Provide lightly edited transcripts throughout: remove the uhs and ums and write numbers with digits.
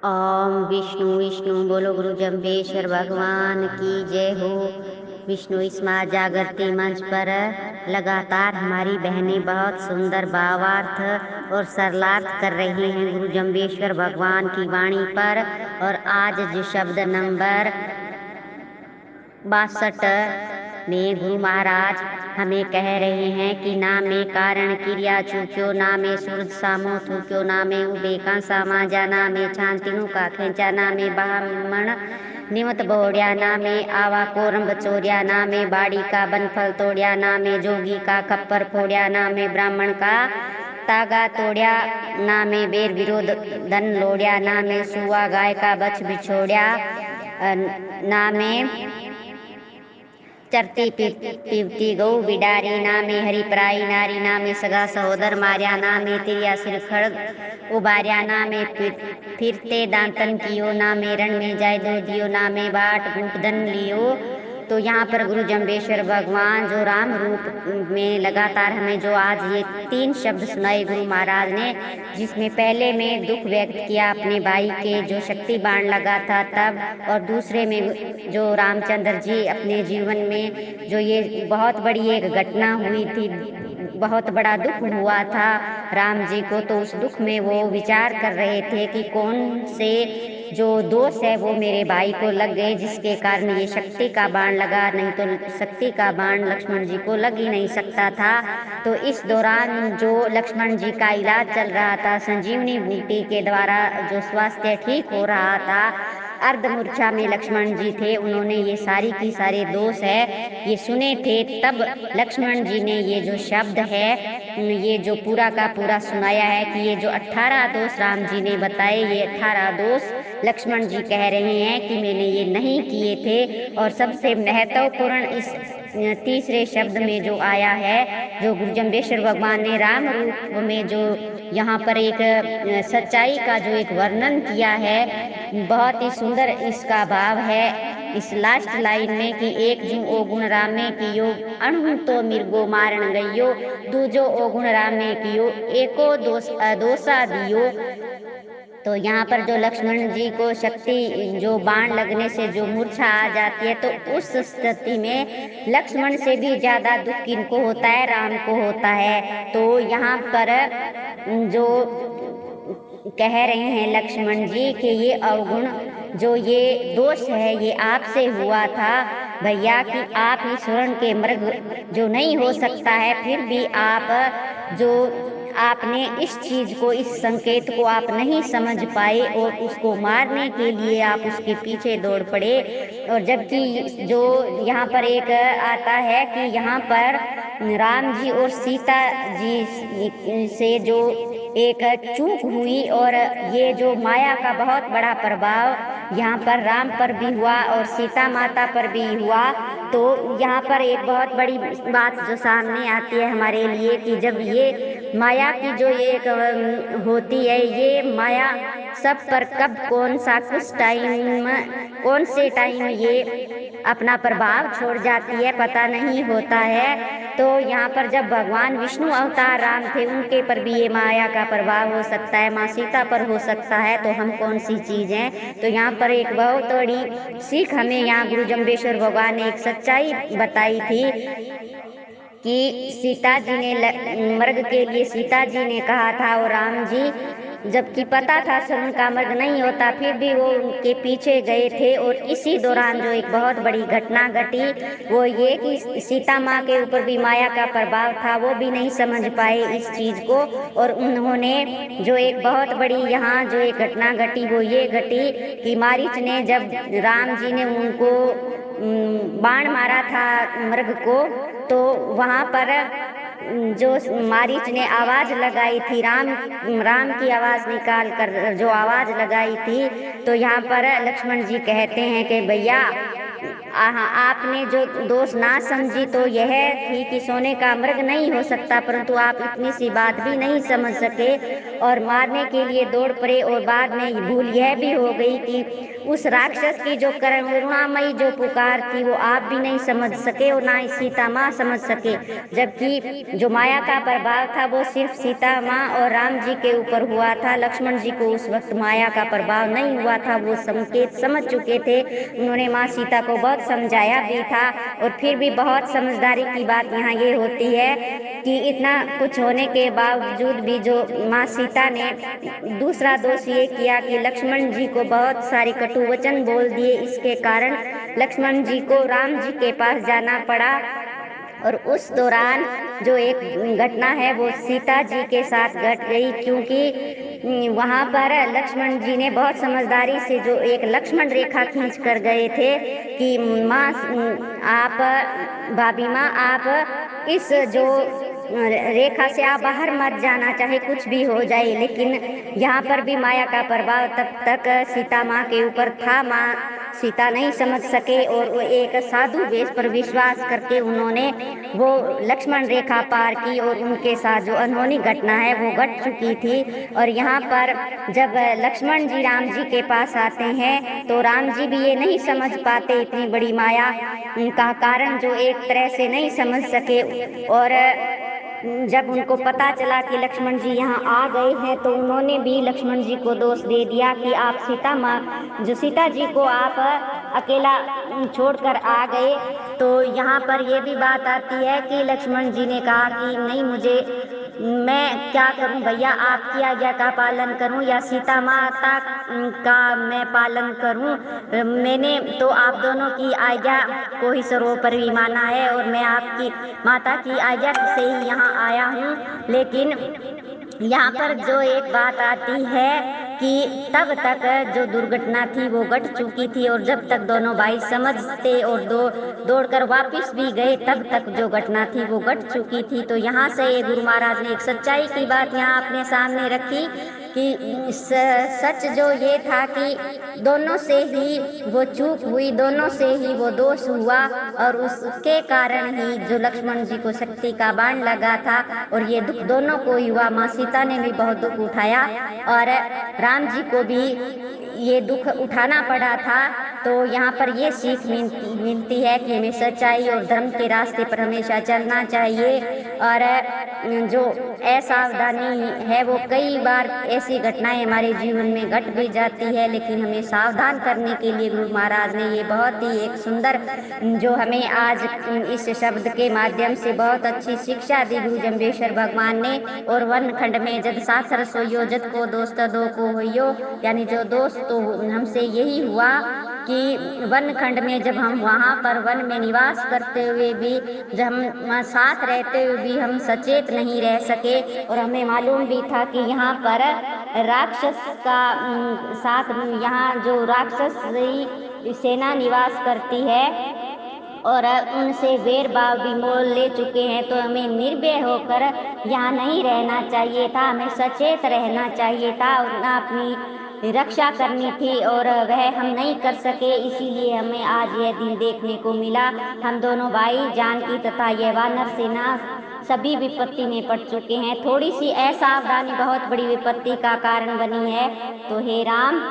ओम विष्णु विष्णु बोलो गुरु जम्बेश्वर भगवान की जय हो। विष्णु इस माँ जागृति मंच पर लगातार हमारी बहनें बहुत सुंदर भावार्थ और सरलार्थ कर रही हैं गुरु जम्बेश्वर भगवान की वाणी पर। और आज जो शब्द नंबर 62 में गुरु महाराज हमें कह रहे हैं कि ना में कारण क्रिया चूक्यो, ना में सूरज सामो थूक्यो, ना में उबेका समाजा, ना में छांतिनु का खेचा, ना में ब्राह्मण निमत बोड़िया, ना में आवा कोरम बचोरिया, ना में बाड़ी का बनफल तोड़िया, ना में जोगी का खप्पर फोड़िया, ना में ब्राह्मण का तागा तोड़िया, ना में बेर विरोध धन लोड़िया, ना में सुआ गाय का बछ बिछोड़िया, ना में चरती पीवती गौ बिडारी, ना में हरि पराई नारी, ना में सगा सहोदर मार्या, ना में तिरिया सिर खड़ग उबार्या, ना में फिरते दांतन कियो, ना में रण में जाय दो दियो, ना में बाट घूट धन लियो। तो यहाँ पर गुरु जम्बेश्वर भगवान जो राम रूप में लगातार हमें जो आज ये 3 शब्द सुनाए गुरु महाराज ने, जिसमें पहले में दुख व्यक्त किया अपने भाई के जो शक्ति बाण लगा था तब, और दूसरे में जो रामचंद्र जी अपने जीवन में जो ये बहुत बड़ी एक घटना हुई थी, बहुत बड़ा दुख हुआ था राम जी को, तो उस दुख में वो विचार कर रहे थे कि कौन से जो दोष है वो मेरे भाई को लग गए, जिसके कारण ये शक्ति का बाण लगा, नहीं तो शक्ति का बाण लक्ष्मण जी को लग ही नहीं सकता था। तो इस दौरान जो लक्ष्मण जी का इलाज चल रहा था, संजीवनी बूटी के द्वारा जो स्वास्थ्य ठीक हो रहा था, अर्धमूर्छा में लक्ष्मण जी थे, उन्होंने ये सारी की सारे दोष है ये सुने थे। तब लक्ष्मण जी ने ये जो शब्द है ये जो पूरा का पूरा सुनाया है कि ये जो 18 दोष राम जी ने बताए, ये 18 दोष लक्ष्मण जी कह रहे हैं कि मैंने ये नहीं किए थे। और सबसे महत्वपूर्ण इस तीसरे शब्द में जो आया है, जो गुरु जम्बेश्वर भगवान ने राम रूप में जो यहाँ पर एक सच्चाई का जो एक वर्णन किया है, बहुत ही सुंदर इसका भाव है इस लास्ट लाइन में कि एक जू ओ गुण रामे कियो, अणहु तो मिर्गो मारण गइयो, दूजो ओ गुण रामे कियो, एको दोषा दियो। तो यहाँ पर जो लक्ष्मण जी को शक्ति जो बाण लगने से जो मूर्छा आ जाती है, तो उस स्थिति में लक्ष्मण से भी ज्यादा दुख किनको होता है, राम को होता है। तो यहाँ पर जो कह रहे हैं लक्ष्मण जी कि ये अवगुण जो ये दोष है ये आपसे हुआ था भैया, कि आप ही स्वर्ण के मृग जो नहीं हो सकता है, फिर भी आप जो आपने इस चीज को, इस संकेत को आप नहीं समझ पाए और उसको मारने के लिए आप उसके पीछे दौड़ पड़े। और जबकि जो यहाँ पर एक आता है कि यहाँ पर राम जी और सीता जी से जो एक चूक हुई, और ये जो माया का बहुत बड़ा प्रभाव यहाँ पर राम पर भी हुआ और सीता माता पर भी हुआ। तो यहाँ पर एक बहुत बड़ी बात जो सामने आती है हमारे लिए कि जब ये माया की जो एक होती है, ये माया सब पर कब कौन सा किस टाइम कौन से टाइम ये अपना प्रभाव छोड़ जाती है पता नहीं होता है। तो यहाँ पर जब भगवान विष्णु अवतार राम थे, उनके पर भी ये माया का प्रभाव हो सकता है, माँ सीता पर हो सकता है, तो हम कौन सी चीज हैं। तो यहाँ पर एक बहुत बड़ी सीख हमें यहाँ गुरु जम्बेश्वर भगवान ने एक सच्चाई बताई थी कि सीता जी ने मर्ग के लिए सीता जी ने कहा था, और राम जी जबकि पता था स्वर्ण का मर्ग नहीं होता, फिर भी वो उनके पीछे गए थे। और इसी दौरान जो एक बहुत बड़ी घटना घटी वो ये कि सीता माँ के ऊपर भी माया का प्रभाव था, वो भी नहीं समझ पाए इस चीज को, और उन्होंने जो एक बहुत बड़ी यहाँ जो एक घटना घटी वो ये घटी कि मारीच ने जब राम जी ने उनको बाण मारा था मृग को, तो वहां पर जो मारीच ने आवाज लगाई थी, राम की आवाज निकाल कर जो आवाज लगाई थी, तो यहाँ पर लक्ष्मण जी कहते हैं कि भैया आपने जो दोष ना समझी तो यह थी कि सोने का मृग नहीं हो सकता, परंतु आप इतनी सी बात भी नहीं समझ सके और मारने के लिए दौड़ पड़े। और बाद में भूल यह भी हो गई कि उस राक्षस की जो करुणामयी जो पुकार थी वो आप भी नहीं समझ सके और ना ही सीता माँ समझ सके, जबकि जो माया का प्रभाव था वो सिर्फ सीता माँ और राम जी के ऊपर हुआ था। लक्ष्मण जी को उस वक्त माया का प्रभाव नहीं हुआ था, वो संकेत समझ चुके थे। उन्होंने माँ सीता को बहुत समझाया भी था। और फिर भी बहुत समझदारी की बात यहाँ ये होती है कि इतना कुछ होने के बावजूद भी जो माँ सीता ने दूसरा दोष ये किया कि लक्ष्मण जी को बहुत सारे कटु वचन बोल दिए। इसके कारण लक्ष्मण जी को राम जी के पास जाना पड़ा। और उस दौरान जो एक घटना है वो सीता जी के साथ घट गई, क्योंकि वहाँ पर लक्ष्मण जी ने बहुत समझदारी से जो एक लक्ष्मण रेखा खींच कर गए थे कि माँ आप, भाभी माँ आप इस जो रेखा से आप बाहर मत जाना, चाहे कुछ भी हो जाए। लेकिन यहाँ पर भी माया का प्रभाव तब तक सीता माँ के ऊपर था। माँ सीता नहीं समझ सके और वो एक साधु वेश पर विश्वास करके उन्होंने वो लक्ष्मण रेखा पार की और उनके साथ जो अनहोनी घटना है वो घट चुकी थी। और यहाँ पर जब लक्ष्मण जी राम जी के पास आते हैं तो राम जी भी ये नहीं समझ पाते, इतनी बड़ी माया का कारण जो एक तरह से नहीं समझ सके। और जब उनको पता चला कि लक्ष्मण जी यहाँ आ गए हैं तो उन्होंने भी लक्ष्मण जी को दोष दे दिया कि आप सीता जी को आप अकेला छोड़कर आ गए। तो यहाँ पर ये भी बात आती है कि लक्ष्मण जी ने कहा कि नहीं, मैं क्या करूं भैया, आपकी आज्ञा का पालन करूं या सीता माता का मैं पालन करूं। मैंने तो आप दोनों की आज्ञा को ही सर्वोपरि माना है और मैं आपकी माता की आज्ञा से ही यहाँ आया हूँ। लेकिन यहाँ पर जो एक बात आती है कि तब तक जो दुर्घटना थी वो घट चुकी थी और जब तक दोनों भाई समझते और दौड़कर वापस भी गए तब तक जो घटना थी वो घट चुकी थी। तो यहाँ से गुरु महाराज ने एक सच्चाई की बात यहाँ अपने सामने रखी कि सच जो ये था कि दोनों से ही वो चूक हुई, दोनों से ही वो दोष हुआ और उसके कारण ही जो लक्ष्मण जी को शक्ति का बाण लगा था और ये दुख दोनों को ही हुआ। माँ सीता ने भी बहुत दुख उठाया और राम जी को भी ये दुख उठाना पड़ा था। तो यहाँ पर ये सीख मिलती है कि हमें सच्चाई और धर्म के रास्ते पर हमेशा चलना चाहिए। और जो असावधानी है वो कई बार ऐसी घटनाएं हमारे जीवन में घट भी जाती है, लेकिन हमें सावधान करने के लिए गुरु महाराज ने ये बहुत ही एक सुंदर जो हमें आज इस शब्द के माध्यम से बहुत अच्छी शिक्षा दी गुरु जम्बेश्वर भगवान ने। और वन खंड में जब साथ रसोइयो जद को दोस्त दो को होइयो, यानी जो दोस्त तो हमसे यही हुआ कि वन खंड में जब हम वहाँ पर वन में निवास करते हुए भी, जब हम साथ रहते हुए भी हम सचेत नहीं रह सके और हमें मालूम भी था कि यहाँ पर राक्षस का साथ, यहाँ जो राक्षस सेना निवास करती है और उनसे वेर भाव भी मोल ले चुके हैं, तो हमें निर्भय होकर यहाँ नहीं रहना चाहिए था, हमें सचेत रहना चाहिए था और अपनी रक्षा करनी थी और वह हम नहीं कर सके। इसीलिए हमें आज यह दिन देखने को मिला। हम दोनों भाई जानकी तथा यह वानर सेना सभी विपत्ति में पड़ चुके हैं। थोड़ी सी असावधानी बहुत बड़ी विपत्ति का कारण बनी है। तो हे राम,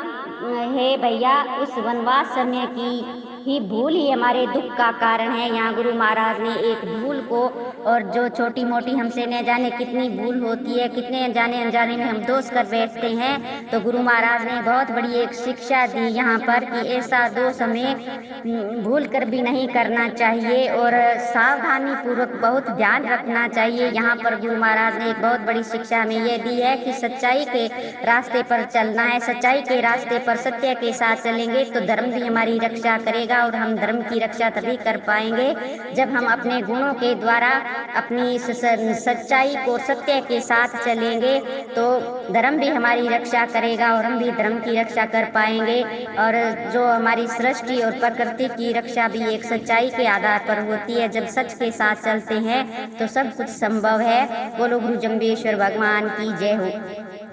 हे भैया, उस वनवास समय की ही भूल ही हमारे दुख का कारण है। यहाँ गुरु महाराज ने एक भूल को, और जो छोटी मोटी हमसे न जाने कितनी भूल होती है, कितने जाने अनजाने में हम दोष कर बैठते हैं, तो गुरु महाराज ने बहुत बड़ी एक शिक्षा दी यहाँ पर कि ऐसा दोष हमें भूल कर भी नहीं करना चाहिए और सावधानी पूर्वक बहुत ध्यान रखना चाहिए। यहाँ पर गुरु महाराज ने एक बहुत बड़ी शिक्षा हमें यह दी है कि सच्चाई के रास्ते पर चलना है। सच्चाई के रास्ते पर सत्य के साथ चलेंगे तो धर्म भी हमारी रक्षा करेगा और हम धर्म की रक्षा तभी कर पाएंगे जब हम अपने गुणों के द्वारा अपनी सच्चाई को सत्य के साथ चलेंगे, तो धर्म भी हमारी रक्षा करेगा और हम भी धर्म की रक्षा कर पाएंगे। और जो हमारी सृष्टि और प्रकृति की रक्षा भी एक सच्चाई के आधार पर होती है। जब सच के साथ चलते हैं तो सब कुछ संभव है। बोलो गुरु जम्बेश्वर भगवान की जय हो।